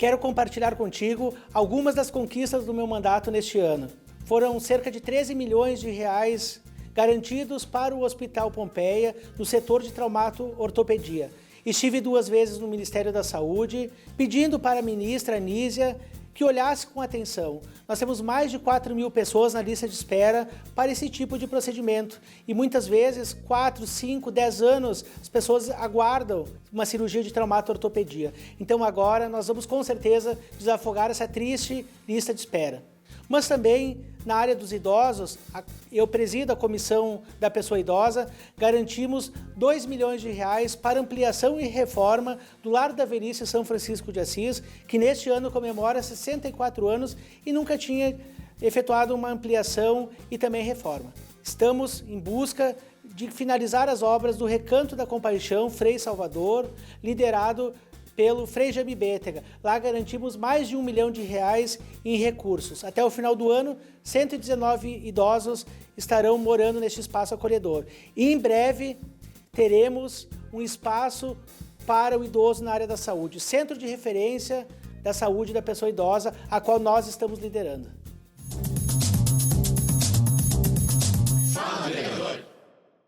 Quero compartilhar contigo algumas das conquistas do meu mandato neste ano. Foram cerca de 13 milhões de reais garantidos para o Hospital Pompeia no setor de traumato-ortopedia. Estive 2 vezes no Ministério da Saúde, pedindo para a ministra Anísia que olhasse com atenção. Nós temos mais de 4 mil pessoas na lista de espera para esse tipo de procedimento. E muitas vezes, 4, 5, 10 anos, as pessoas aguardam uma cirurgia de traumato-ortopedia. Então agora nós vamos com certeza desafogar essa triste lista de espera. Mas também na área dos idosos, eu presido a Comissão da Pessoa Idosa, garantimos 2 milhões de reais para ampliação e reforma do Lar da Velhice São Francisco de Assis, que neste ano comemora 64 anos e nunca tinha efetuado uma ampliação e também reforma. Estamos em busca de finalizar as obras do Recanto da Compaixão Frei Salvador, liderado pelo Frei Jaime Bétega. Lá garantimos mais de 1 milhão de reais em recursos. Até o final do ano, 119 idosos estarão morando neste espaço acolhedor. E em breve teremos um espaço para o idoso na área da saúde, Centro de Referência da Saúde da Pessoa Idosa, a qual nós estamos liderando.